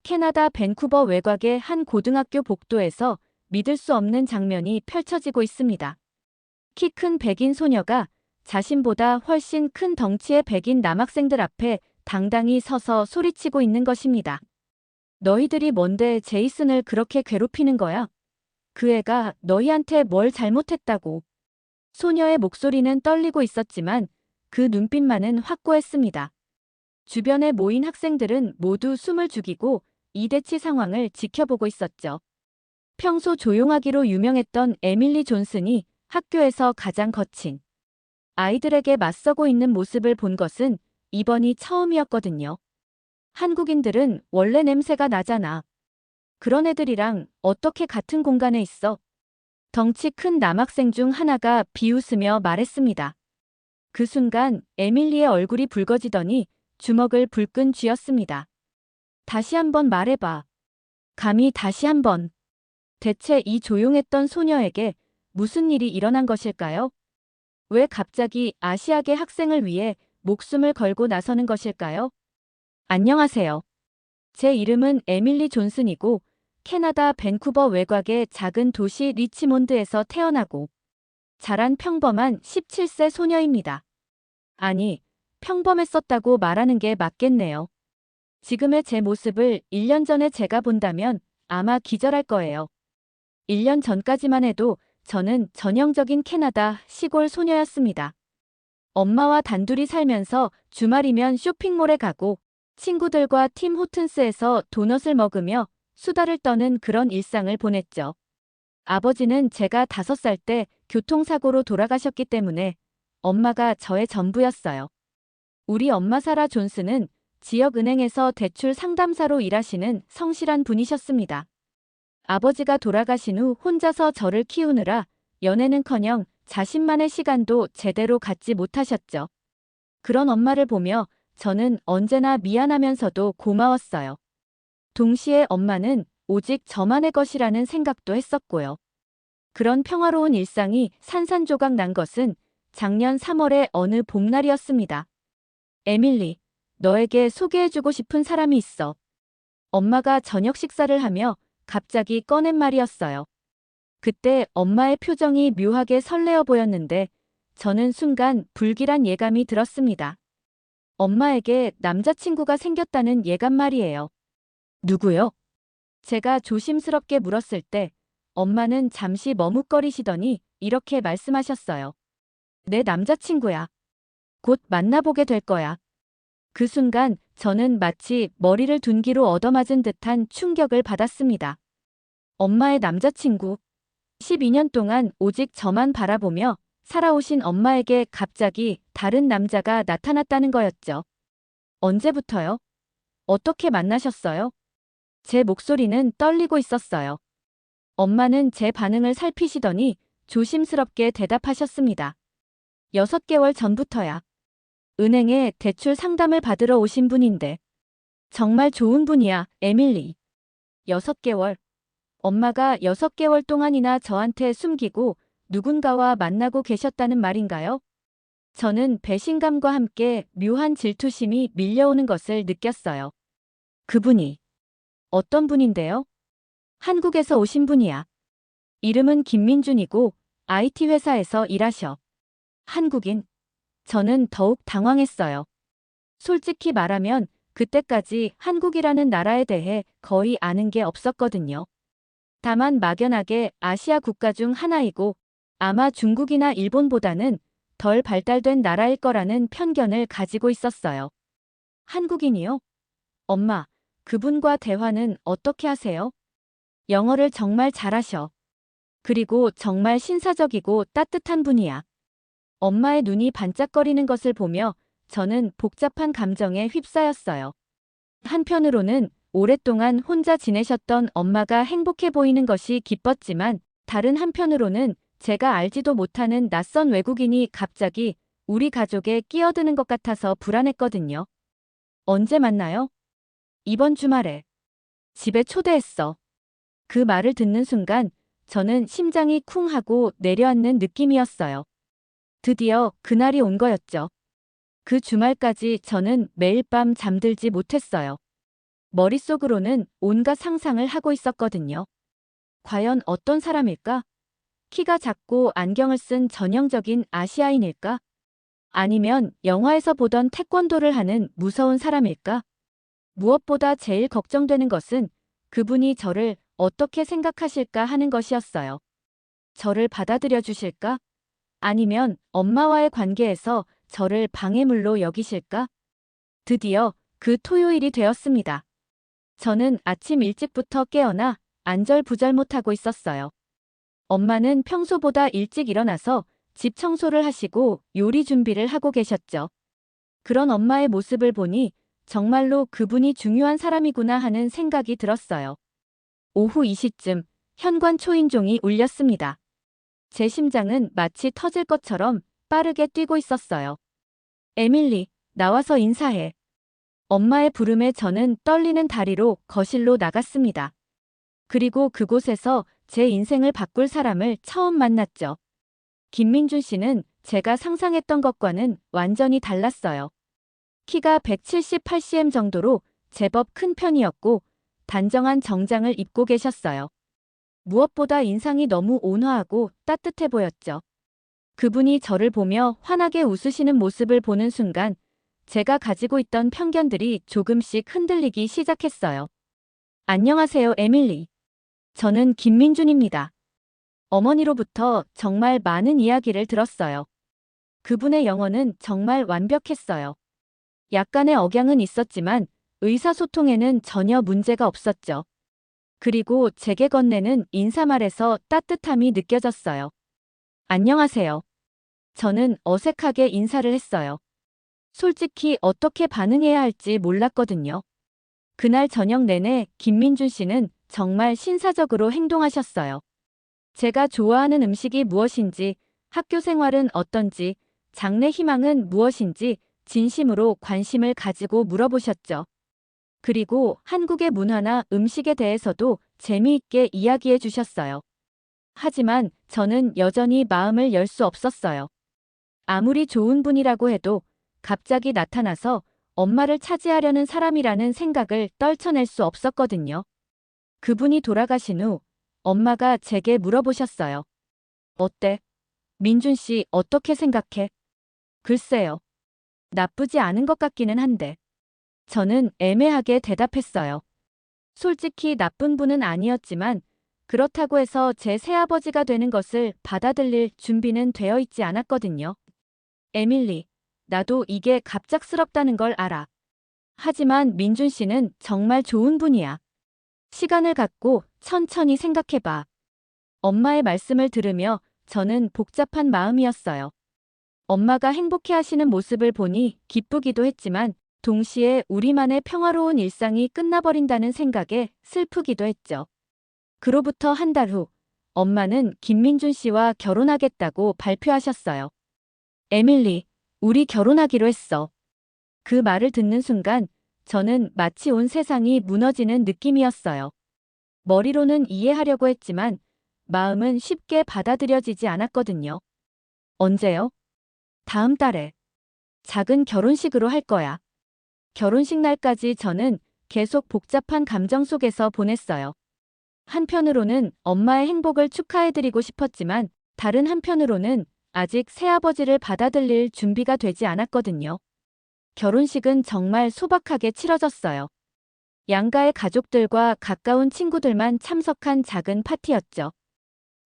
캐나다 밴쿠버 외곽의 한 고등학교 복도에서 믿을 수 없는 장면이 펼쳐지고 있습니다. 키 큰 백인 소녀가 자신보다 훨씬 큰 덩치의 백인 남학생들 앞에 당당히 서서 소리치고 있는 것입니다. 너희들이 뭔데 제이슨을 그렇게 괴롭히는 거야? 그 애가 너희한테 뭘 잘못했다고. 소녀의 목소리는 떨리고 있었지만 그 눈빛만은 확고했습니다. 주변에 모인 학생들은 모두 숨을 죽이고 이대치 상황을 지켜보고 있었죠. 평소 조용하기로 유명했던 에밀리 존슨이 학교에서 가장 거친 아이들에게 맞서고 있는 모습을 본 것은 이번이 처음이었거든요. 한국인들은 원래 냄새가 나잖아. 그런 애들이랑 어떻게 같은 공간에 있어? 덩치 큰 남학생 중 하나가 비웃으며 말했습니다. 그 순간 에밀리의 얼굴이 붉어지더니 주먹을 불끈 쥐었습니다. 다시 한번 말해봐. 감히 다시 한번. 대체 이 조용했던 소녀에게 무슨 일이 일어난 것일까요? 왜 갑자기 아시아계 학생을 위해 목숨을 걸고 나서는 것일까요? 안녕하세요. 제 이름은 에밀리 존슨이고 캐나다 밴쿠버 외곽의 작은 도시 리치몬드에서 태어나고 자란 평범한 17세 소녀입니다. 아니, 평범했었다고 말하는 게 맞겠네요. 지금의 제 모습을 1년 전에 제가 본다면 아마 기절할 거예요. 1년 전까지만 해도 저는 전형적인 캐나다 시골 소녀였습니다. 엄마와 단둘이 살면서 주말이면 쇼핑몰에 가고 친구들과 팀 호튼스에서 도넛을 먹으며 수다를 떠는 그런 일상을 보냈죠. 아버지는 제가 5살 때 교통사고로 돌아가셨기 때문에 엄마가 저의 전부였어요. 우리 엄마 사라 존슨은 지역은행에서 대출 상담사로 일하시는 성실한 분이셨습니다. 아버지가 돌아가신 후 혼자서 저를 키우느라 연애는커녕 자신만의 시간도 제대로 갖지 못하셨죠. 그런 엄마를 보며 저는 언제나 미안하면서도 고마웠어요. 동시에 엄마는 오직 저만의 것이라는 생각도 했었고요. 그런 평화로운 일상이 산산조각 난 것은 작년 3월의 어느 봄날이었습니다. 에밀리, 너에게 소개해주고 싶은 사람이 있어. 엄마가 저녁 식사를 하며 갑자기 꺼낸 말이었어요. 그때 엄마의 표정이 묘하게 설레어 보였는데 저는 순간 불길한 예감이 들었습니다. 엄마에게 남자친구가 생겼다는 예감 말이에요. 누구요? 제가 조심스럽게 물었을 때 엄마는 잠시 머뭇거리시더니 이렇게 말씀하셨어요. 내 남자친구야. 곧 만나보게 될 거야. 그 순간 저는 마치 머리를 둔기로 얻어맞은 듯한 충격을 받았습니다. 엄마의 남자친구. 12년 동안 오직 저만 바라보며 살아오신 엄마에게 갑자기 다른 남자가 나타났다는 거였죠. 언제부터요? 어떻게 만나셨어요? 제 목소리는 떨리고 있었어요. 엄마는 제 반응을 살피시더니 조심스럽게 대답하셨습니다. 6개월 전부터야. 은행에 대출 상담을 받으러 오신 분인데. 정말 좋은 분이야, 에밀리. 6개월. 엄마가 6개월 동안이나 저한테 숨기고 누군가와 만나고 계셨다는 말인가요? 저는 배신감과 함께 묘한 질투심이 밀려오는 것을 느꼈어요. 그분이 어떤 분인데요? 한국에서 오신 분이야. 이름은 김민준이고 IT 회사에서 일하셔. 한국인. 저는 더욱 당황했어요. 솔직히 말하면 그때까지 한국이라는 나라에 대해 거의 아는 게 없었거든요. 다만 막연하게 아시아 국가 중 하나이고 아마 중국이나 일본보다는 덜 발달된 나라일 거라는 편견을 가지고 있었어요. 한국인이요? 엄마, 그분과 대화는 어떻게 하세요? 영어를 정말 잘하셔. 그리고 정말 신사적이고 따뜻한 분이야. 엄마의 눈이 반짝거리는 것을 보며 저는 복잡한 감정에 휩싸였어요. 한편으로는 오랫동안 혼자 지내셨던 엄마가 행복해 보이는 것이 기뻤지만 다른 한편으로는 제가 알지도 못하는 낯선 외국인이 갑자기 우리 가족에 끼어드는 것 같아서 불안했거든요. 언제 만나요? 이번 주말에. 집에 초대했어. 그 말을 듣는 순간 저는 심장이 쿵 하고 내려앉는 느낌이었어요. 드디어 그날이 온 거였죠. 그 주말까지 저는 매일 밤 잠들지 못했어요. 머릿속으로는 온갖 상상을 하고 있었거든요. 과연 어떤 사람일까? 키가 작고 안경을 쓴 전형적인 아시아인일까? 아니면 영화에서 보던 태권도를 하는 무서운 사람일까? 무엇보다 제일 걱정되는 것은 그분이 저를 어떻게 생각하실까 하는 것이었어요. 저를 받아들여 주실까? 아니면 엄마와의 관계에서 저를 방해물로 여기실까? 드디어 그 토요일이 되었습니다. 저는 아침 일찍부터 깨어나 안절부절 못하고 있었어요. 엄마는 평소보다 일찍 일어나서 집 청소를 하시고 요리 준비를 하고 계셨죠. 그런 엄마의 모습을 보니 정말로 그분이 중요한 사람이구나 하는 생각이 들었어요. 오후 2시쯤 현관 초인종이 울렸습니다. 제 심장은 마치 터질 것처럼 빠르게 뛰고 있었어요. 에밀리, 나와서 인사해. 엄마의 부름에 저는 떨리는 다리로 거실로 나갔습니다. 그리고 그곳에서 제 인생을 바꿀 사람을 처음 만났죠. 김민준 씨는 제가 상상했던 것과는 완전히 달랐어요. 키가 178cm 정도로 제법 큰 편이었고 단정한 정장을 입고 계셨어요. 무엇보다 인상이 너무 온화하고 따뜻해 보였죠. 그분이 저를 보며 환하게 웃으시는 모습을 보는 순간 제가 가지고 있던 편견들이 조금씩 흔들리기 시작했어요. 안녕하세요, 에밀리. 저는 김민준입니다. 어머니로부터 정말 많은 이야기를 들었어요. 그분의 영어는 정말 완벽했어요. 약간의 억양은 있었지만 의사소통에는 전혀 문제가 없었죠. 그리고 제게 건네는 인사말에서 따뜻함이 느껴졌어요. 안녕하세요. 저는 어색하게 인사를 했어요. 솔직히 어떻게 반응해야 할지 몰랐거든요. 그날 저녁 내내 김민준 씨는 정말 신사적으로 행동하셨어요. 제가 좋아하는 음식이 무엇인지, 학교 생활은 어떤지, 장래 희망은 무엇인지 진심으로 관심을 가지고 물어보셨죠. 그리고 한국의 문화나 음식에 대해서도 재미있게 이야기해 주셨어요. 하지만 저는 여전히 마음을 열 수 없었어요. 아무리 좋은 분이라고 해도 갑자기 나타나서 엄마를 차지하려는 사람이라는 생각을 떨쳐낼 수 없었거든요. 그분이 돌아가신 후 엄마가 제게 물어보셨어요. 어때? 민준 씨 어떻게 생각해? 글쎄요. 나쁘지 않은 것 같기는 한데. 저는 애매하게 대답했어요. 솔직히 나쁜 분은 아니었지만 그렇다고 해서 제 새아버지가 되는 것을 받아들일 준비는 되어 있지 않았거든요. 에밀리, 나도 이게 갑작스럽다는 걸 알아. 하지만 민준 씨는 정말 좋은 분이야. 시간을 갖고 천천히 생각해봐. 엄마의 말씀을 들으며 저는 복잡한 마음이었어요. 엄마가 행복해하시는 모습을 보니 기쁘기도 했지만 동시에 우리만의 평화로운 일상이 끝나버린다는 생각에 슬프기도 했죠. 그로부터 한 달 후, 엄마는 김민준 씨와 결혼하겠다고 발표하셨어요. 에밀리, 우리 결혼하기로 했어. 그 말을 듣는 순간 저는 마치 온 세상이 무너지는 느낌이었어요. 머리로는 이해하려고 했지만 마음은 쉽게 받아들여지지 않았거든요. 언제요? 다음 달에. 작은 결혼식으로 할 거야. 결혼식 날까지 저는 계속 복잡한 감정 속에서 보냈어요. 한편으로는 엄마의 행복을 축하해드리고 싶었지만 다른 한편으로는 아직 새아버지를 받아들일 준비가 되지 않았거든요. 결혼식은 정말 소박하게 치러졌어요. 양가의 가족들과 가까운 친구들만 참석한 작은 파티였죠.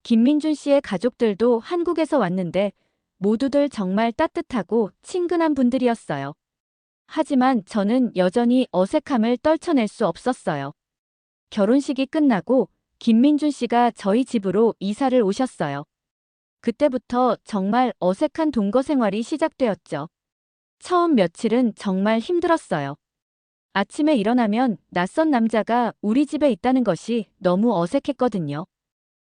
김민준 씨의 가족들도 한국에서 왔는데 모두들 정말 따뜻하고 친근한 분들이었어요. 하지만 저는 여전히 어색함을 떨쳐낼 수 없었어요. 결혼식이 끝나고 김민준 씨가 저희 집으로 이사를 오셨어요. 그때부터 정말 어색한 동거 생활이 시작되었죠. 처음 며칠은 정말 힘들었어요. 아침에 일어나면 낯선 남자가 우리 집에 있다는 것이 너무 어색했거든요.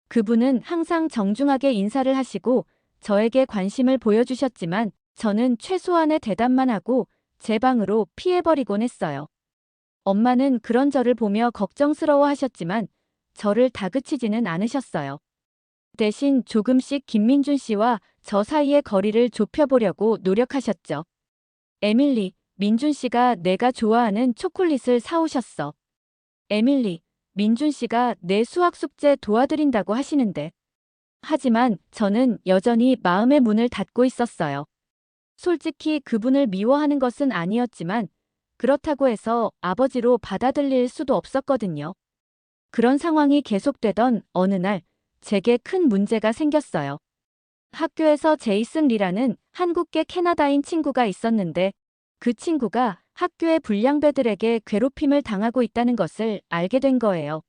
그분은 항상 정중하게 인사를 하시고 저에게 관심을 보여주셨지만 저는 최소한의 대답만 하고 제 방으로 피해버리곤 했어요. 엄마는 그런 저를 보며 걱정스러워 하셨지만 저를 다그치지는 않으셨어요. 대신 조금씩 김민준 씨와 저 사이의 거리를 좁혀보려고 노력하셨죠. 에밀리, 민준 씨가 내가 좋아하는 초콜릿을 사오셨어. 에밀리, 민준 씨가 내 수학 숙제 도와드린다고 하시는데. 하지만 저는 여전히 마음의 문을 닫고 있었어요. 솔직히 그분을 미워하는 것은 아니었지만 그렇다고 해서 아버지로 받아들일 수도 없었거든요. 그런 상황이 계속되던 어느 날 제게 큰 문제가 생겼어요. 학교에서 제이슨 리라는 한국계 캐나다인 친구가 있었는데 그 친구가 학교의 불량배들에게 괴롭힘을 당하고 있다는 것을 알게 된 거예요.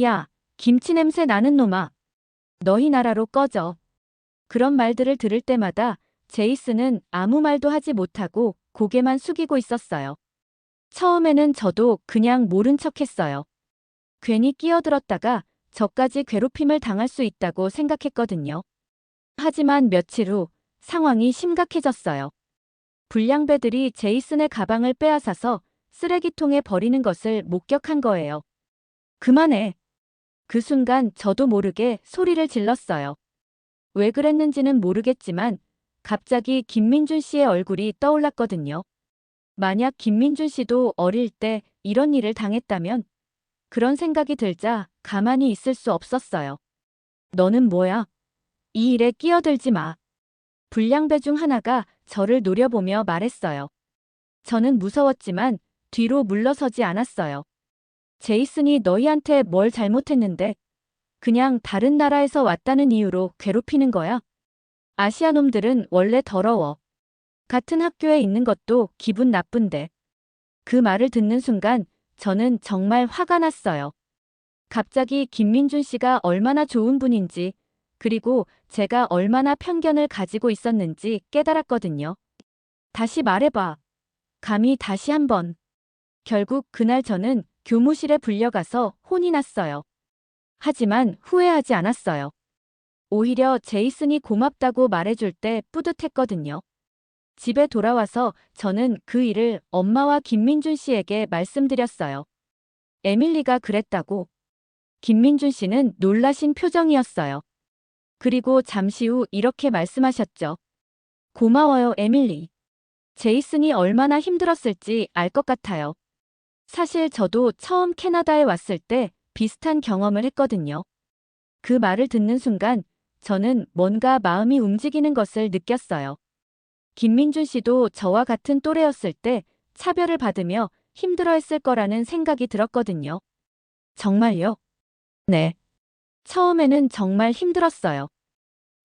야, 김치 냄새 나는 놈아. 너희 나라로 꺼져. 그런 말들을 들을 때마다 제이슨은 아무 말도 하지 못하고 고개만 숙이고 있었어요. 처음에는 저도 그냥 모른 척했어요. 괜히 끼어들었다가 저까지 괴롭힘을 당할 수 있다고 생각했거든요. 하지만 며칠 후 상황이 심각해졌어요. 불량배들이 제이슨의 가방을 빼앗아서 쓰레기통에 버리는 것을 목격한 거예요. 그만해. 그 순간 저도 모르게 소리를 질렀어요. 왜 그랬는지는 모르겠지만 갑자기 김민준 씨의 얼굴이 떠올랐거든요. 만약 김민준 씨도 어릴 때 이런 일을 당했다면 그런 생각이 들자 가만히 있을 수 없었어요. 너는 뭐야? 이 일에 끼어들지 마. 불량배 중 하나가 저를 노려보며 말했어요. 저는 무서웠지만 뒤로 물러서지 않았어요. 제이슨이 너희한테 뭘 잘못했는데 그냥 다른 나라에서 왔다는 이유로 괴롭히는 거야? 아시아 놈들은 원래 더러워. 같은 학교에 있는 것도 기분 나쁜데. 그 말을 듣는 순간 저는 정말 화가 났어요. 갑자기 김민준 씨가 얼마나 좋은 분인지 그리고 제가 얼마나 편견을 가지고 있었는지 깨달았거든요. 다시 말해봐. 감히 다시 한번. 결국 그날 저는 교무실에 불려가서 혼이 났어요. 하지만 후회하지 않았어요. 오히려 제이슨이 고맙다고 말해줄 때 뿌듯했거든요. 집에 돌아와서 저는 그 일을 엄마와 김민준 씨에게 말씀드렸어요. 에밀리가 그랬다고. 김민준 씨는 놀라신 표정이었어요. 그리고 잠시 후 이렇게 말씀하셨죠. 고마워요, 에밀리. 제이슨이 얼마나 힘들었을지 알 것 같아요. 사실 저도 처음 캐나다에 왔을 때 비슷한 경험을 했거든요. 그 말을 듣는 순간 저는 뭔가 마음이 움직이는 것을 느꼈어요. 김민준 씨도 저와 같은 또래였을 때 차별을 받으며 힘들어했을 거라는 생각이 들었거든요. 정말요? 네. 처음에는 정말 힘들었어요.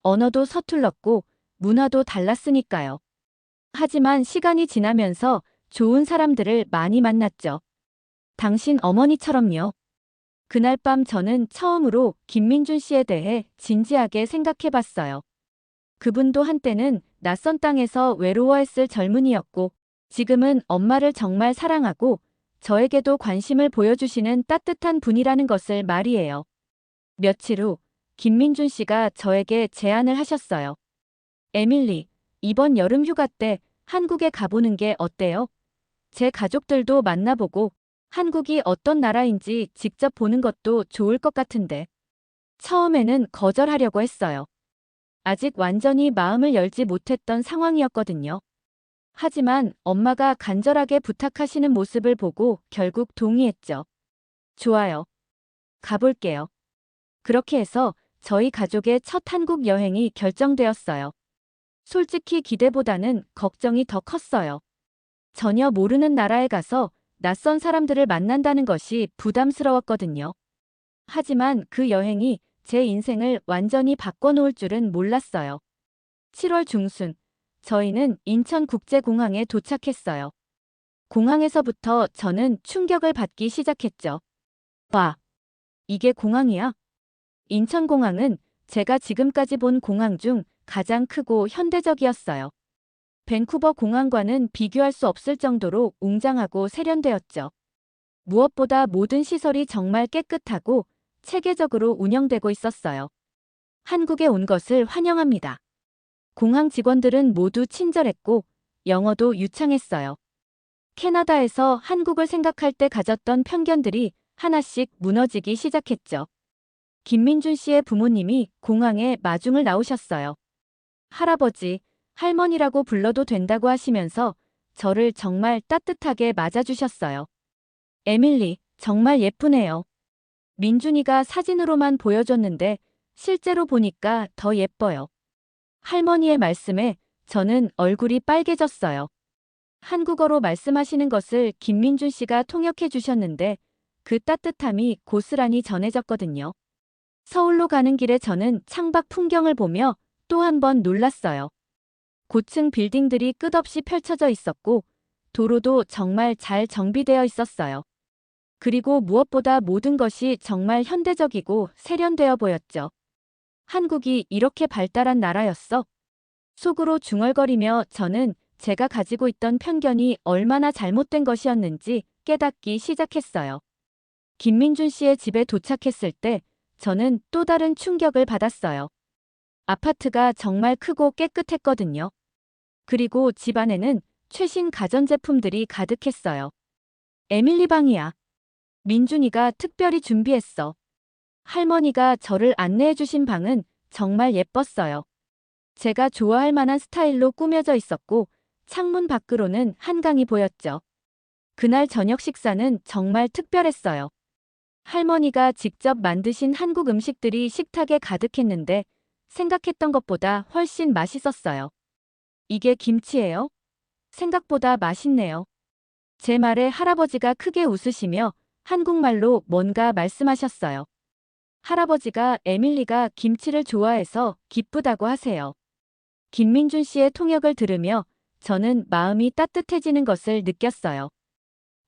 언어도 서툴렀고 문화도 달랐으니까요. 하지만 시간이 지나면서 좋은 사람들을 많이 만났죠. 당신 어머니처럼요. 그날 밤 저는 처음으로 김민준 씨에 대해 진지하게 생각해 봤어요. 그분도 한때는 낯선 땅에서 외로워했을 젊은이였고 지금은 엄마를 정말 사랑하고 저에게도 관심을 보여주시는 따뜻한 분이라는 것을 말이에요. 며칠 후 김민준 씨가 저에게 제안을 하셨어요. 에밀리, 이번 여름 휴가 때 한국에 가보는 게 어때요? 제 가족들도 만나보고 한국이 어떤 나라인지 직접 보는 것도 좋을 것 같은데. 처음에는 거절하려고 했어요. 아직 완전히 마음을 열지 못했던 상황이었거든요. 하지만 엄마가 간절하게 부탁하시는 모습을 보고 결국 동의했죠. 좋아요. 가볼게요. 그렇게 해서 저희 가족의 첫 한국 여행이 결정되었어요. 솔직히 기대보다는 걱정이 더 컸어요. 전혀 모르는 나라에 가서 낯선 사람들을 만난다는 것이 부담스러웠거든요. 하지만 그 여행이 제 인생을 완전히 바꿔놓을 줄은 몰랐어요. 7월 중순, 저희는 인천국제공항에 도착했어요. 공항에서부터 저는 충격을 받기 시작했죠. 와, 이게 공항이야? 인천공항은 제가 지금까지 본 공항 중 가장 크고 현대적이었어요. 밴쿠버 공항과는 비교할 수 없을 정도로 웅장하고 세련되었죠. 무엇보다 모든 시설이 정말 깨끗하고 체계적으로 운영되고 있었어요. 한국에 온 것을 환영합니다. 공항 직원들은 모두 친절했고 영어도 유창했어요. 캐나다에서 한국을 생각할 때 가졌던 편견들이 하나씩 무너지기 시작했죠. 김민준 씨의 부모님이 공항에 마중을 나오셨어요. 할아버지, 할머니라고 불러도 된다고 하시면서 저를 정말 따뜻하게 맞아주셨어요. 에밀리, 정말 예쁘네요. 민준이가 사진으로만 보여줬는데 실제로 보니까 더 예뻐요. 할머니의 말씀에 저는 얼굴이 빨개졌어요. 한국어로 말씀하시는 것을 김민준 씨가 통역해 주셨는데 그 따뜻함이 고스란히 전해졌거든요. 서울로 가는 길에 저는 창밖 풍경을 보며 또 한 번 놀랐어요. 고층 빌딩들이 끝없이 펼쳐져 있었고 도로도 정말 잘 정비되어 있었어요. 그리고 무엇보다 모든 것이 정말 현대적이고 세련되어 보였죠. 한국이 이렇게 발달한 나라였어? 속으로 중얼거리며 저는 제가 가지고 있던 편견이 얼마나 잘못된 것이었는지 깨닫기 시작했어요. 김민준 씨의 집에 도착했을 때 저는 또 다른 충격을 받았어요. 아파트가 정말 크고 깨끗했거든요. 그리고 집 안에는 최신 가전제품들이 가득했어요. 에밀리 방이야. 민준이가 특별히 준비했어. 할머니가 저를 안내해 주신 방은 정말 예뻤어요. 제가 좋아할 만한 스타일로 꾸며져 있었고 창문 밖으로는 한강이 보였죠. 그날 저녁 식사는 정말 특별했어요. 할머니가 직접 만드신 한국 음식들이 식탁에 가득했는데 생각했던 것보다 훨씬 맛있었어요. 이게 김치예요? 생각보다 맛있네요. 제 말에 할아버지가 크게 웃으시며 한국말로 뭔가 말씀하셨어요. 할아버지가 에밀리가 김치를 좋아해서 기쁘다고 하세요. 김민준 씨의 통역을 들으며 저는 마음이 따뜻해지는 것을 느꼈어요.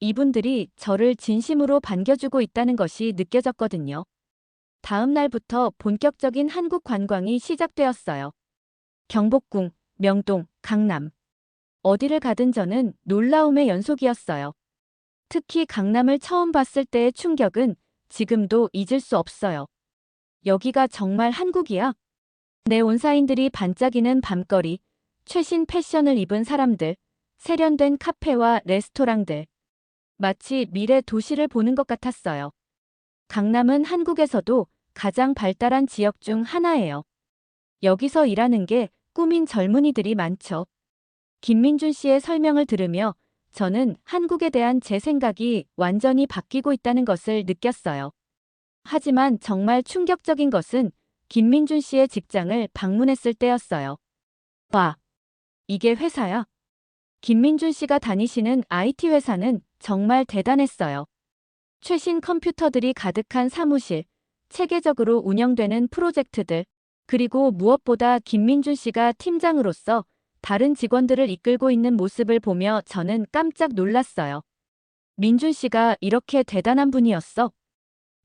이분들이 저를 진심으로 반겨주고 있다는 것이 느껴졌거든요. 다음 날부터 본격적인 한국 관광이 시작되었어요. 경복궁, 명동, 강남. 어디를 가든 저는 놀라움의 연속이었어요. 특히 강남을 처음 봤을 때의 충격은 지금도 잊을 수 없어요. 여기가 정말 한국이야? 네온사인들이 반짝이는 밤거리, 최신 패션을 입은 사람들, 세련된 카페와 레스토랑들. 마치 미래 도시를 보는 것 같았어요. 강남은 한국에서도 가장 발달한 지역 중 하나예요. 여기서 일하는 게 꿈인 젊은이들이 많죠. 김민준 씨의 설명을 들으며 저는 한국에 대한 제 생각이 완전히 바뀌고 있다는 것을 느꼈어요. 하지만 정말 충격적인 것은 김민준 씨의 직장을 방문했을 때였어요. 와, 이게 회사야? 김민준 씨가 다니시는 IT 회사는 정말 대단했어요. 최신 컴퓨터들이 가득한 사무실, 체계적으로 운영되는 프로젝트들, 그리고 무엇보다 김민준 씨가 팀장으로서 다른 직원들을 이끌고 있는 모습을 보며 저는 깜짝 놀랐어요. 민준 씨가 이렇게 대단한 분이었어?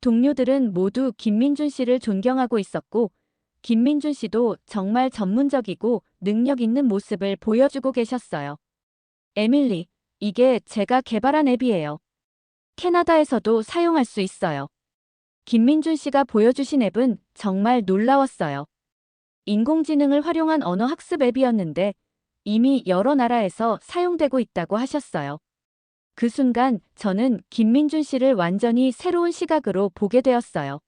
동료들은 모두 김민준 씨를 존경하고 있었고, 김민준 씨도 정말 전문적이고 능력 있는 모습을 보여주고 계셨어요. 에밀리, 이게 제가 개발한 앱이에요. 캐나다에서도 사용할 수 있어요. 김민준 씨가 보여주신 앱은 정말 놀라웠어요. 인공지능을 활용한 언어 학습 앱이었는데 이미 여러 나라에서 사용되고 있다고 하셨어요. 그 순간 저는 김민준 씨를 완전히 새로운 시각으로 보게 되었어요.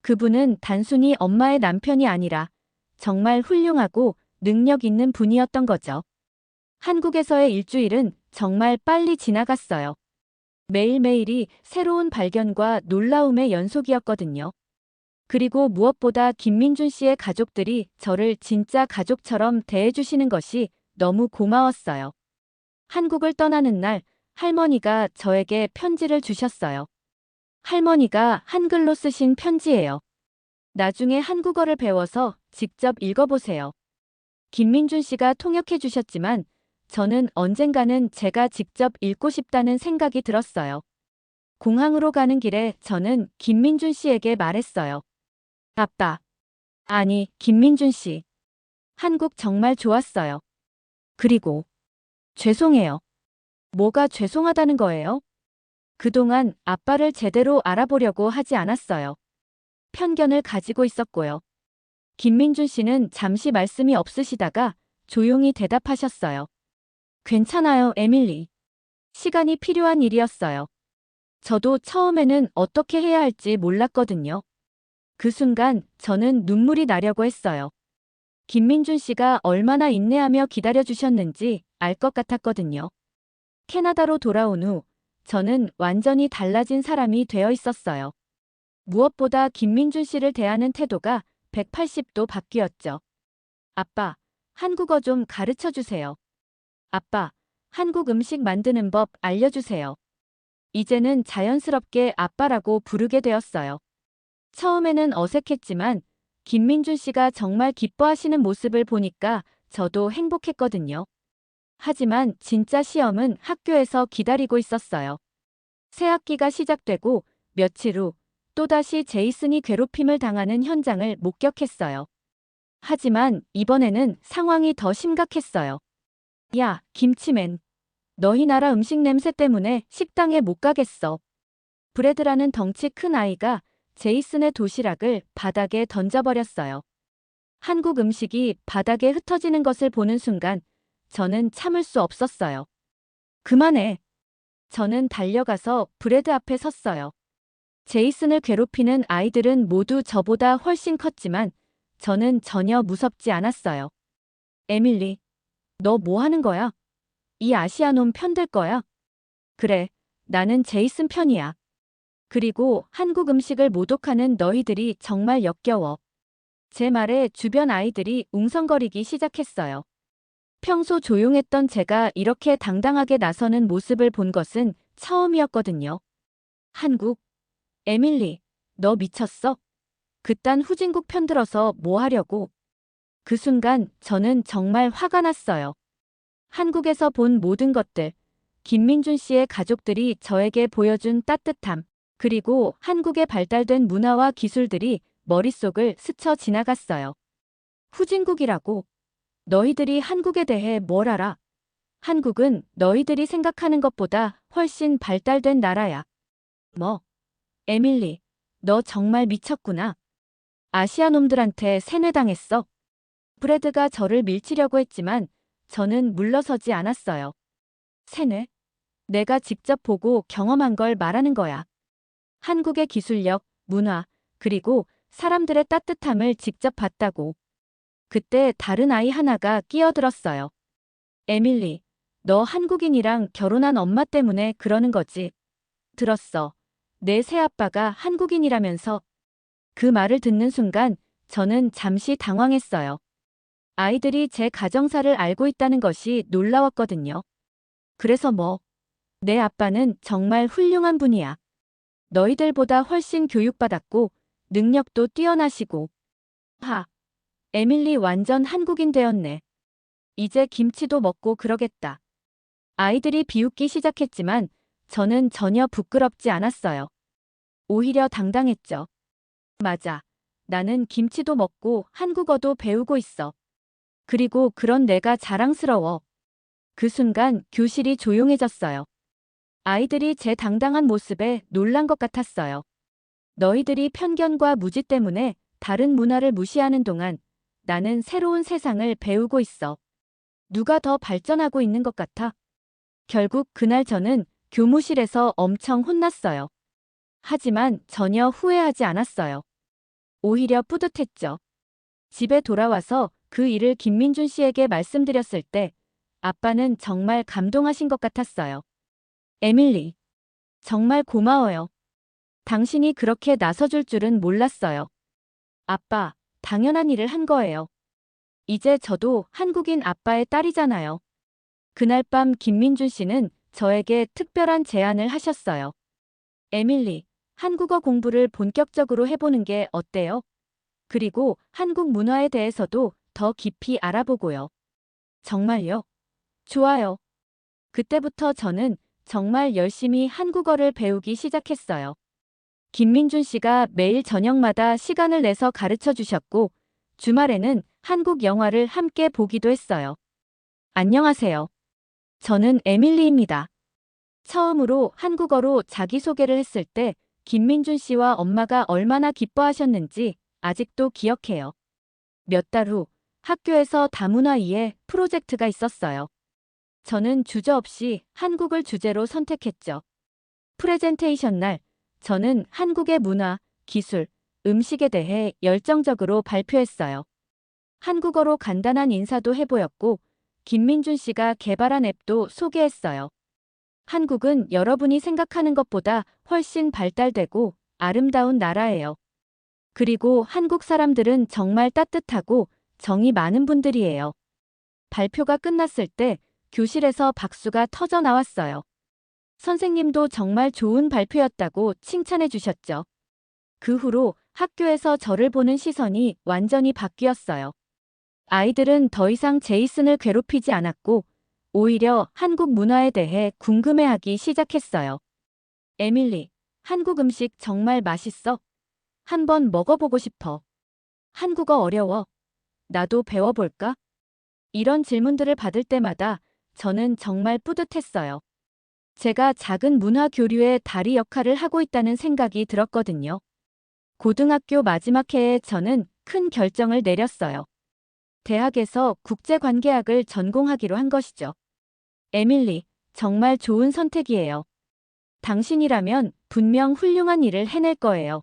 그분은 단순히 엄마의 남편이 아니라 정말 훌륭하고 능력 있는 분이었던 거죠. 한국에서의 일주일은 정말 빨리 지나갔어요. 매일매일이 새로운 발견과 놀라움의 연속이었거든요. 그리고 무엇보다 김민준 씨의 가족들이 저를 진짜 가족처럼 대해주시는 것이 너무 고마웠어요. 한국을 떠나는 날 할머니가 저에게 편지를 주셨어요. 할머니가 한글로 쓰신 편지예요. 나중에 한국어를 배워서 직접 읽어보세요. 김민준 씨가 통역해 주셨지만 저는 언젠가는 제가 직접 읽고 싶다는 생각이 들었어요. 공항으로 가는 길에 저는 김민준 씨에게 말했어요. 아빠. 아니, 김민준 씨. 한국 정말 좋았어요. 그리고 죄송해요. 뭐가 죄송하다는 거예요? 그동안 아빠를 제대로 알아보려고 하지 않았어요. 편견을 가지고 있었고요. 김민준 씨는 잠시 말씀이 없으시다가 조용히 대답하셨어요. 괜찮아요, 에밀리. 시간이 필요한 일이었어요. 저도 처음에는 어떻게 해야 할지 몰랐거든요. 그 순간 저는 눈물이 나려고 했어요. 김민준 씨가 얼마나 인내하며 기다려주셨는지 알 것 같았거든요. 캐나다로 돌아온 후 저는 완전히 달라진 사람이 되어 있었어요. 무엇보다 김민준 씨를 대하는 태도가 180도 바뀌었죠. 아빠, 한국어 좀 가르쳐 주세요. 아빠, 한국 음식 만드는 법 알려주세요. 이제는 자연스럽게 아빠라고 부르게 되었어요. 처음에는 어색했지만 김민준 씨가 정말 기뻐하시는 모습을 보니까 저도 행복했거든요. 하지만 진짜 시험은 학교에서 기다리고 있었어요. 새 학기가 시작되고 며칠 후 또다시 제이슨이 괴롭힘을 당하는 현장을 목격했어요. 하지만 이번에는 상황이 더 심각했어요. 야, 김치맨. 너희 나라 음식 냄새 때문에 식당에 못 가겠어. 브래드라는 덩치 큰 아이가 제이슨의 도시락을 바닥에 던져버렸어요. 한국 음식이 바닥에 흩어지는 것을 보는 순간 저는 참을 수 없었어요. 그만해. 저는 달려가서 브래드 앞에 섰어요. 제이슨을 괴롭히는 아이들은 모두 저보다 훨씬 컸지만 저는 전혀 무섭지 않았어요. 에밀리, 너 뭐 하는 거야? 이 아시아놈 편들 거야? 그래, 나는 제이슨 편이야. 그리고 한국 음식을 모독하는 너희들이 정말 역겨워. 제 말에 주변 아이들이 웅성거리기 시작했어요. 평소 조용했던 제가 이렇게 당당하게 나서는 모습을 본 것은 처음이었거든요. 한국, 에밀리, 너 미쳤어? 그딴 후진국 편들어서 뭐 하려고? 그 순간 저는 정말 화가 났어요. 한국에서 본 모든 것들, 김민준 씨의 가족들이 저에게 보여준 따뜻함, 그리고 한국의 발달된 문화와 기술들이 머릿속을 스쳐 지나갔어요. 후진국이라고? 너희들이 한국에 대해 뭘 알아? 한국은 너희들이 생각하는 것보다 훨씬 발달된 나라야. 뭐? 에밀리, 너 정말 미쳤구나. 아시아 놈들한테 세뇌당했어. 브래드가 저를 밀치려고 했지만 저는 물러서지 않았어요. 세뇌? 내가 직접 보고 경험한 걸 말하는 거야. 한국의 기술력, 문화, 그리고 사람들의 따뜻함을 직접 봤다고. 그때 다른 아이 하나가 끼어들었어요. 에밀리, 너 한국인이랑 결혼한 엄마 때문에 그러는 거지. 들었어. 내 새아빠가 한국인이라면서. 그 말을 듣는 순간 저는 잠시 당황했어요. 아이들이 제 가정사를 알고 있다는 것이 놀라웠거든요. 그래서 뭐, 내 아빠는 정말 훌륭한 분이야. 너희들보다 훨씬 교육받았고 능력도 뛰어나시고. 하, 에밀리 완전 한국인 되었네. 이제 김치도 먹고 그러겠다. 아이들이 비웃기 시작했지만 저는 전혀 부끄럽지 않았어요. 오히려 당당했죠. 맞아. 나는 김치도 먹고 한국어도 배우고 있어. 그리고 그런 내가 자랑스러워. 그 순간 교실이 조용해졌어요. 아이들이 제 당당한 모습에 놀란 것 같았어요. 너희들이 편견과 무지 때문에 다른 문화를 무시하는 동안 나는 새로운 세상을 배우고 있어. 누가 더 발전하고 있는 것 같아? 결국 그날 저는 교무실에서 엄청 혼났어요. 하지만 전혀 후회하지 않았어요. 오히려 뿌듯했죠. 집에 돌아와서 그 일을 김민준 씨에게 말씀드렸을 때 아빠는 정말 감동하신 것 같았어요. 에밀리, 정말 고마워요. 당신이 그렇게 나서줄 줄은 몰랐어요. 아빠, 당연한 일을 한 거예요. 이제 저도 한국인 아빠의 딸이잖아요. 그날 밤 김민준 씨는 저에게 특별한 제안을 하셨어요. 에밀리, 한국어 공부를 본격적으로 해보는 게 어때요? 그리고 한국 문화에 대해서도 더 깊이 알아보고요. 정말요? 좋아요. 그때부터 저는 정말 열심히 한국어를 배우기 시작했어요. 김민준 씨가 매일 저녁마다 시간을 내서 가르쳐 주셨고, 주말에는 한국 영화를 함께 보기도 했어요. 안녕하세요. 저는 에밀리입니다. 처음으로 한국어로 자기소개를 했을 때 김민준 씨와 엄마가 얼마나 기뻐하셨는지 아직도 기억해요. 몇 달 후 학교에서 다문화 이해 프로젝트가 있었어요. 저는 주저없이 한국을 주제로 선택했죠. 프레젠테이션 날 저는 한국의 문화, 기술, 음식에 대해 열정적으로 발표했어요. 한국어로 간단한 인사도 해보였고 김민준 씨가 개발한 앱도 소개했어요. 한국은 여러분이 생각하는 것보다 훨씬 발달되고 아름다운 나라예요. 그리고 한국 사람들은 정말 따뜻하고 정이 많은 분들이에요. 발표가 끝났을 때 교실에서 박수가 터져 나왔어요. 선생님도 정말 좋은 발표였다고 칭찬해 주셨죠. 그 후로 학교에서 저를 보는 시선이 완전히 바뀌었어요. 아이들은 더 이상 제이슨을 괴롭히지 않았고 오히려 한국 문화에 대해 궁금해하기 시작했어요. 에밀리, 한국 음식 정말 맛있어. 한번 먹어보고 싶어. 한국어 어려워. 나도 배워볼까? 이런 질문들을 받을 때마다 저는 정말 뿌듯했어요. 제가 작은 문화 교류의 다리 역할을 하고 있다는 생각이 들었거든요. 고등학교 마지막 해에 저는 큰 결정을 내렸어요. 대학에서 국제관계학을 전공하기로 한 것이죠. 에밀리, 정말 좋은 선택이에요. 당신이라면 분명 훌륭한 일을 해낼 거예요.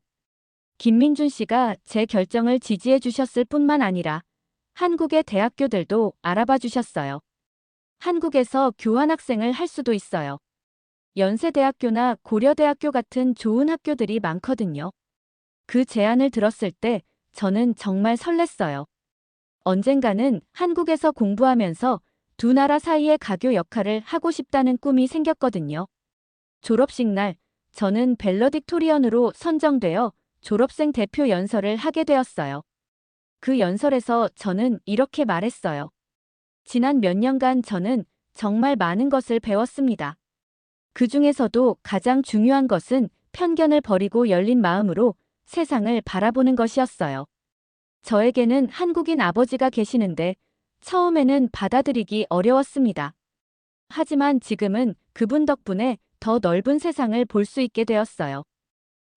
김민준 씨가 제 결정을 지지해 주셨을 뿐만 아니라 한국의 대학교들도 알아봐 주셨어요. 한국에서 교환학생을 할 수도 있어요. 연세대학교나 고려대학교 같은 좋은 학교들이 많거든요. 그 제안을 들었을 때 저는 정말 설렜어요. 언젠가는 한국에서 공부하면서 두 나라 사이의 가교 역할을 하고 싶다는 꿈이 생겼거든요. 졸업식 날, 저는 밸러딕토리언으로 선정되어 졸업생 대표 연설을 하게 되었어요. 그 연설에서 저는 이렇게 말했어요. 지난 몇 년간 저는 정말 많은 것을 배웠습니다. 그 중에서도 가장 중요한 것은 편견을 버리고 열린 마음으로 세상을 바라보는 것이었어요. 저에게는 한국인 아버지가 계시는데 처음에는 받아들이기 어려웠습니다. 하지만 지금은 그분 덕분에 더 넓은 세상을 볼 수 있게 되었어요.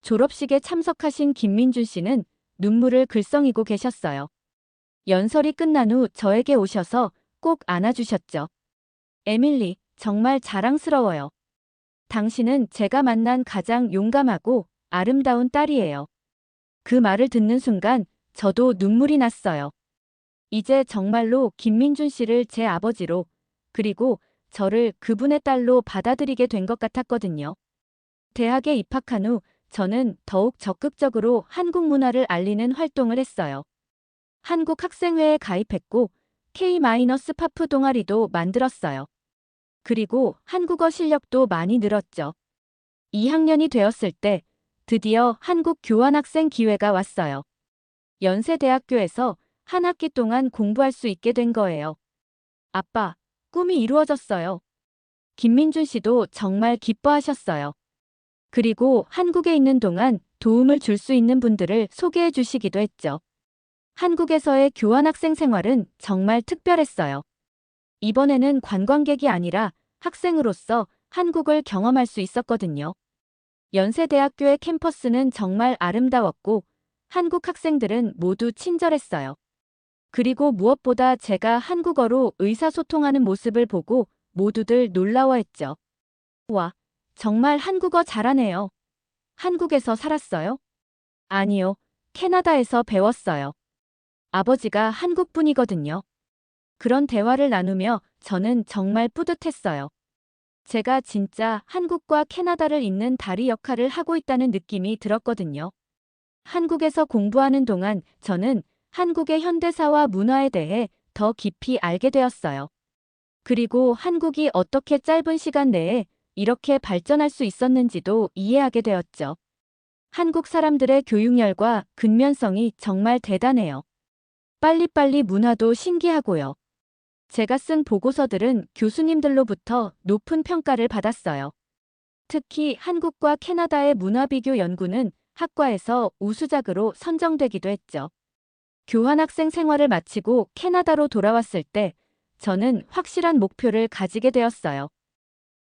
졸업식에 참석하신 김민준 씨는 눈물을 글썽이고 계셨어요. 연설이 끝난 후 저에게 오셔서 꼭 안아주셨죠. 에밀리, 정말 자랑스러워요. 당신은 제가 만난 가장 용감하고 아름다운 딸이에요. 그 말을 듣는 순간 저도 눈물이 났어요. 이제 정말로 김민준 씨를 제 아버지로, 그리고 저를 그분의 딸로 받아들이게 된 것 같았거든요. 대학에 입학한 후 저는 더욱 적극적으로 한국 문화를 알리는 활동을 했어요. 한국 학생회에 가입했고 K-파프 동아리도 만들었어요. 그리고 한국어 실력도 많이 늘었죠. 2학년이 되었을 때 드디어 한국 교환학생 기회가 왔어요. 연세대학교에서 한 학기 동안 공부할 수 있게 된 거예요. 아빠, 꿈이 이루어졌어요. 김민준 씨도 정말 기뻐하셨어요. 그리고 한국에 있는 동안 도움을 줄 수 있는 분들을 소개해 주시기도 했죠. 한국에서의 교환학생 생활은 정말 특별했어요. 이번에는 관광객이 아니라 학생으로서 한국을 경험할 수 있었거든요. 연세대학교의 캠퍼스는 정말 아름다웠고 한국 학생들은 모두 친절했어요. 그리고 무엇보다 제가 한국어로 의사소통하는 모습을 보고 모두들 놀라워했죠. 와, 정말 한국어 잘하네요. 한국에서 살았어요? 아니요, 캐나다에서 배웠어요. 아버지가 한국 분이거든요. 그런 대화를 나누며 저는 정말 뿌듯했어요. 제가 진짜 한국과 캐나다를 잇는 다리 역할을 하고 있다는 느낌이 들었거든요. 한국에서 공부하는 동안 저는 한국의 현대사와 문화에 대해 더 깊이 알게 되었어요. 그리고 한국이 어떻게 짧은 시간 내에 이렇게 발전할 수 있었는지도 이해하게 되었죠. 한국 사람들의 교육열과 근면성이 정말 대단해요. 빨리빨리 문화도 신기하고요. 제가 쓴 보고서들은 교수님들로부터 높은 평가를 받았어요. 특히 한국과 캐나다의 문화 비교 연구는 학과에서 우수작으로 선정되기도 했죠. 교환학생 생활을 마치고 캐나다로 돌아왔을 때 저는 확실한 목표를 가지게 되었어요.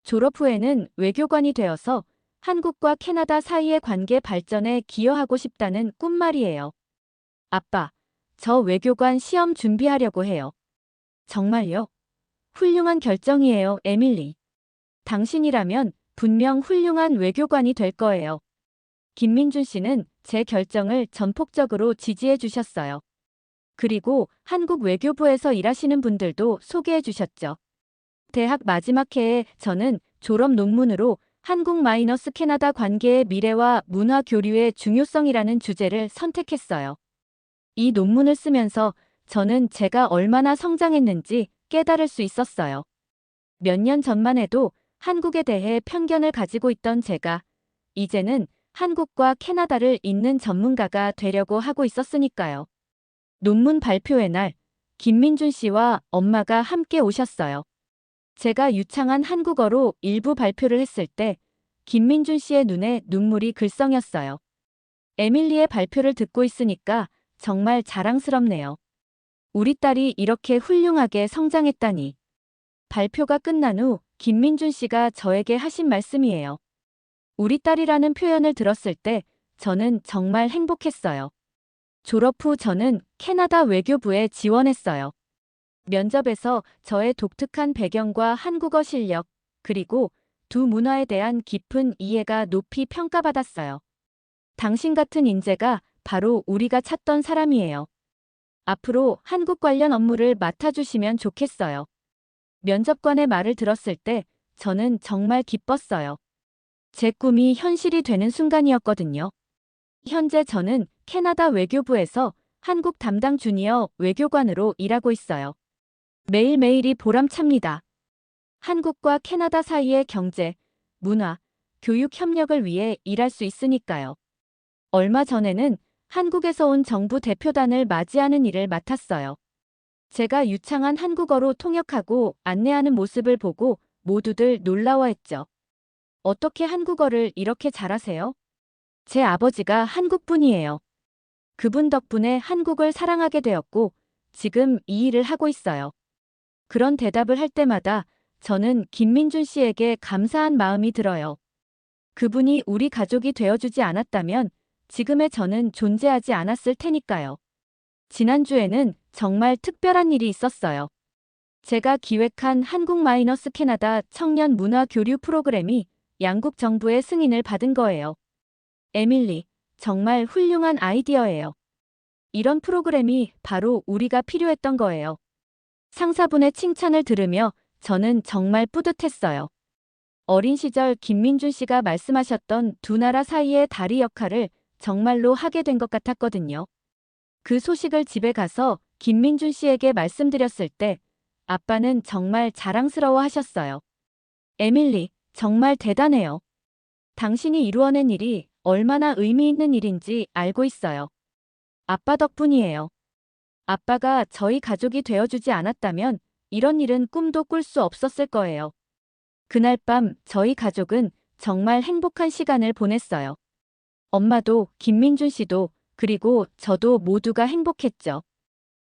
졸업 후에는 외교관이 되어서 한국과 캐나다 사이의 관계 발전에 기여하고 싶다는 꿈말이에요. 아빠, 저 외교관 시험 준비하려고 해요. 정말요? 훌륭한 결정이에요, 에밀리. 당신이라면 분명 훌륭한 외교관이 될 거예요. 김민준 씨는 제 결정을 전폭적으로 지지해 주셨어요. 그리고 한국 외교부에서 일하시는 분들도 소개해 주셨죠. 대학 마지막 해에 저는 졸업 논문으로 한국-캐나다 관계의 미래와 문화 교류의 중요성이라는 주제를 선택했어요. 이 논문을 쓰면서 저는 제가 얼마나 성장했는지 깨달을 수 있었어요. 몇 년 전만 해도 한국에 대해 편견을 가지고 있던 제가 이제는 한국과 캐나다를 잇는 전문가가 되려고 하고 있었으니까요. 논문 발표회 날 김민준 씨와 엄마가 함께 오셨어요. 제가 유창한 한국어로 일부 발표를 했을 때 김민준 씨의 눈에 눈물이 글썽였어요. 에밀리의 발표를 듣고 있으니까 정말 자랑스럽네요. 우리 딸이 이렇게 훌륭하게 성장했다니. 발표가 끝난 후 김민준 씨가 저에게 하신 말씀이에요. 우리 딸이라는 표현을 들었을 때 저는 정말 행복했어요. 졸업 후 저는 캐나다 외교부에 지원했어요. 면접에서 저의 독특한 배경과 한국어 실력, 그리고 두 문화에 대한 깊은 이해가 높이 평가받았어요. 당신 같은 인재가 바로 우리가 찾던 사람이에요. 앞으로 한국 관련 업무를 맡아주시면 좋겠어요. 면접관의 말을 들었을 때 저는 정말 기뻤어요. 제 꿈이 현실이 되는 순간이었거든요. 현재 저는 캐나다 외교부에서 한국 담당 주니어 외교관으로 일하고 있어요. 매일매일이 보람찹니다. 한국과 캐나다 사이의 경제, 문화, 교육 협력을 위해 일할 수 있으니까요. 얼마 전에는 한국에서 온 정부 대표단을 맞이하는 일을 맡았어요. 제가 유창한 한국어로 통역하고 안내하는 모습을 보고 모두들 놀라워했죠. 어떻게 한국어를 이렇게 잘하세요? 제 아버지가 한국분이에요. 그분 덕분에 한국을 사랑하게 되었고 지금 이 일을 하고 있어요. 그런 대답을 할 때마다 저는 김민준 씨에게 감사한 마음이 들어요. 그분이 우리 가족이 되어주지 않았다면 지금의 저는 존재하지 않았을 테니까요. 지난주에는 정말 특별한 일이 있었어요. 제가 기획한 한국-캐나다 청년 문화 교류 프로그램이 양국 정부의 승인을 받은 거예요. 에밀리, 정말 훌륭한 아이디어예요. 이런 프로그램이 바로 우리가 필요했던 거예요. 상사분의 칭찬을 들으며 저는 정말 뿌듯했어요. 어린 시절 김민준 씨가 말씀하셨던 두 나라 사이의 다리 역할을 정말로 하게 된 것 같았거든요. 그 소식을 집에 가서 김민준 씨에게 말씀드렸을 때 아빠는 정말 자랑스러워 하셨어요. 에밀리, 정말 대단해요. 당신이 이루어낸 일이 얼마나 의미 있는 일인지 알고 있어요. 아빠 덕분이에요. 아빠가 저희 가족이 되어주지 않았다면 이런 일은 꿈도 꿀 수 없었을 거예요. 그날 밤 저희 가족은 정말 행복한 시간을 보냈어요. 엄마도 김민준 씨도 그리고 저도 모두가 행복했죠.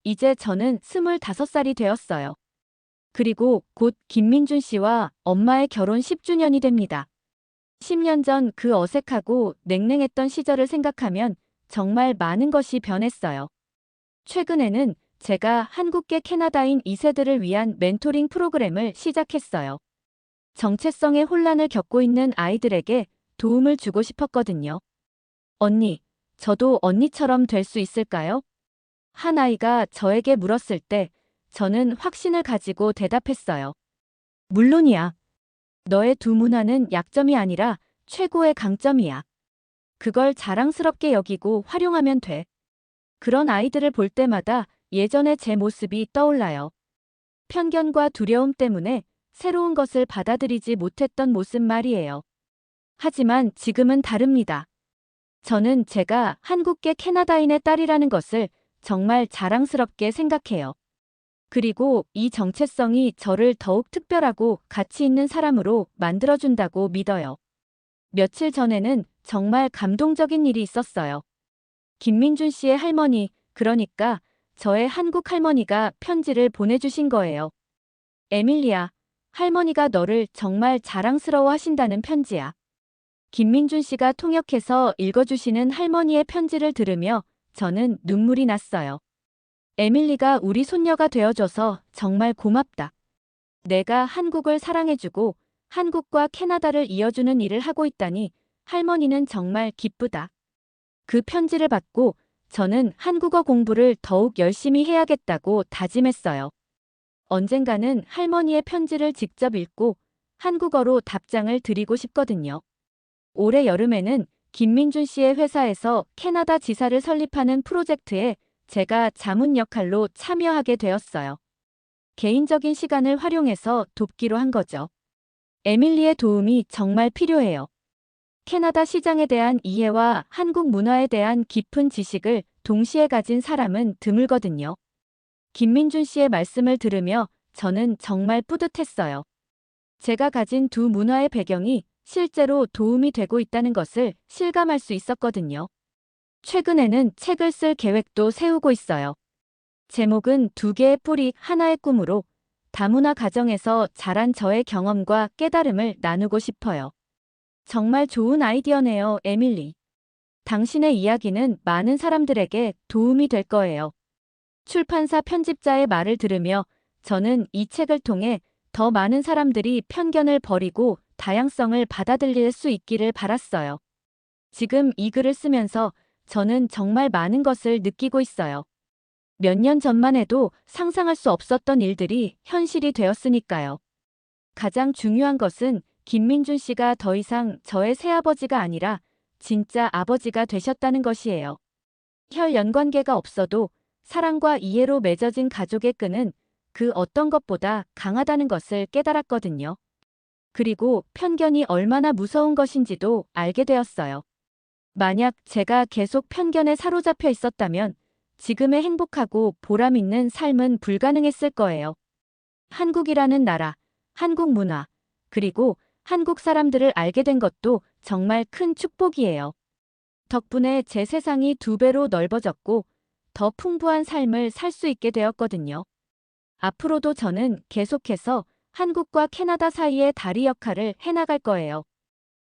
이제 저는 25살이 되었어요. 그리고 곧 김민준 씨와 엄마의 결혼 10주년이 됩니다. 10년 전 그 어색하고 냉랭했던 시절을 생각하면 정말 많은 것이 변했어요. 최근에는 제가 한국계 캐나다인 2세들을 위한 멘토링 프로그램을 시작했어요. 정체성의 혼란을 겪고 있는 아이들에게 도움을 주고 싶었거든요. 언니, 저도 언니처럼 될 수 있을까요? 한 아이가 저에게 물었을 때 저는 확신을 가지고 대답했어요. 물론이야. 너의 두 문화는 약점이 아니라 최고의 강점이야. 그걸 자랑스럽게 여기고 활용하면 돼. 그런 아이들을 볼 때마다 예전의 제 모습이 떠올라요. 편견과 두려움 때문에 새로운 것을 받아들이지 못했던 모습 말이에요. 하지만 지금은 다릅니다. 저는 제가 한국계 캐나다인의 딸이라는 것을 정말 자랑스럽게 생각해요. 그리고 이 정체성이 저를 더욱 특별하고 가치 있는 사람으로 만들어준다고 믿어요. 며칠 전에는 정말 감동적인 일이 있었어요. 김민준 씨의 할머니, 그러니까 저의 한국 할머니가 편지를 보내주신 거예요. 에밀리야, 할머니가 너를 정말 자랑스러워 하신다는 편지야. 김민준 씨가 통역해서 읽어주시는 할머니의 편지를 들으며 저는 눈물이 났어요. 에밀리가 우리 손녀가 되어줘서 정말 고맙다. 내가 한국을 사랑해주고 한국과 캐나다를 이어주는 일을 하고 있다니 할머니는 정말 기쁘다. 그 편지를 받고 저는 한국어 공부를 더욱 열심히 해야겠다고 다짐했어요. 언젠가는 할머니의 편지를 직접 읽고 한국어로 답장을 드리고 싶거든요. 올해 여름에는 김민준 씨의 회사에서 캐나다 지사를 설립하는 프로젝트에 제가 자문 역할로 참여하게 되었어요. 개인적인 시간을 활용해서 돕기로 한 거죠. 에밀리의 도움이 정말 필요해요. 캐나다 시장에 대한 이해와 한국 문화에 대한 깊은 지식을 동시에 가진 사람은 드물거든요. 김민준 씨의 말씀을 들으며 저는 정말 뿌듯했어요. 제가 가진 두 문화의 배경이 실제로 도움이 되고 있다는 것을 실감할 수 있었거든요. 최근에는 책을 쓸 계획도 세우고 있어요. 제목은 두 개의 뿌리 하나의 꿈으로 다문화 가정에서 자란 저의 경험과 깨달음을 나누고 싶어요. 정말 좋은 아이디어네요, 에밀리. 당신의 이야기는 많은 사람들에게 도움이 될 거예요. 출판사 편집자의 말을 들으며 저는 이 책을 통해 더 많은 사람들이 편견을 버리고 다양성을 받아들일 수 있기를 바랐어요. 지금 이 글을 쓰면서 저는 정말 많은 것을 느끼고 있어요. 몇 년 전만 해도 상상할 수 없었던 일들이 현실이 되었으니까요. 가장 중요한 것은 김민준 씨가 더 이상 저의 새아버지가 아니라 진짜 아버지가 되셨다는 것이에요. 혈연 관계가 없어도 사랑과 이해로 맺어진 가족의 끈은 그 어떤 것보다 강하다는 것을 깨달았거든요. 그리고 편견이 얼마나 무서운 것인지도 알게 되었어요. 만약 제가 계속 편견에 사로잡혀 있었다면 지금의 행복하고 보람 있는 삶은 불가능했을 거예요. 한국이라는 나라, 한국 문화, 그리고 한국 사람들을 알게 된 것도 정말 큰 축복이에요. 덕분에 제 세상이 2배로 넓어졌고 더 풍부한 삶을 살 수 있게 되었거든요. 앞으로도 저는 계속해서 한국과 캐나다 사이의 다리 역할을 해나갈 거예요.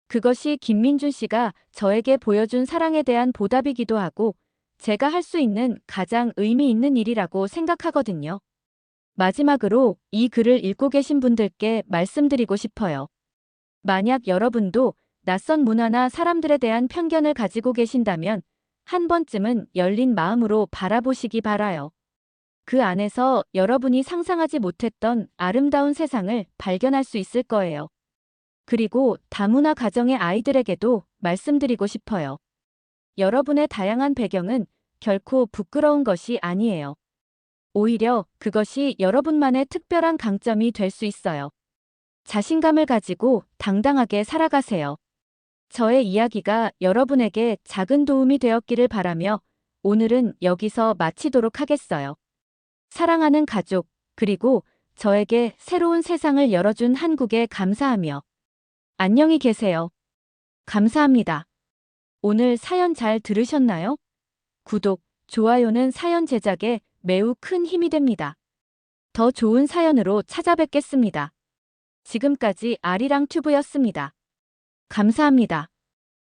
그것이 김민준 씨가 저에게 보여준 사랑에 대한 보답이기도 하고 제가 할 수 있는 가장 의미 있는 일이라고 생각하거든요. 마지막으로 이 글을 읽고 계신 분들께 말씀드리고 싶어요. 만약 여러분도 낯선 문화나 사람들에 대한 편견을 가지고 계신다면 한 번쯤은 열린 마음으로 바라보시기 바라요. 그 안에서 여러분이 상상하지 못했던 아름다운 세상을 발견할 수 있을 거예요. 그리고 다문화 가정의 아이들에게도 말씀드리고 싶어요. 여러분의 다양한 배경은 결코 부끄러운 것이 아니에요. 오히려 그것이 여러분만의 특별한 강점이 될 수 있어요. 자신감을 가지고 당당하게 살아가세요. 저의 이야기가 여러분에게 작은 도움이 되었기를 바라며 오늘은 여기서 마치도록 하겠어요. 사랑하는 가족, 그리고 저에게 새로운 세상을 열어준 한국에 감사하며 안녕히 계세요. 감사합니다. 오늘 사연 잘 들으셨나요? 구독, 좋아요는 사연 제작에 매우 큰 힘이 됩니다. 더 좋은 사연으로 찾아뵙겠습니다. 지금까지 아리랑 튜브였습니다. 감사합니다.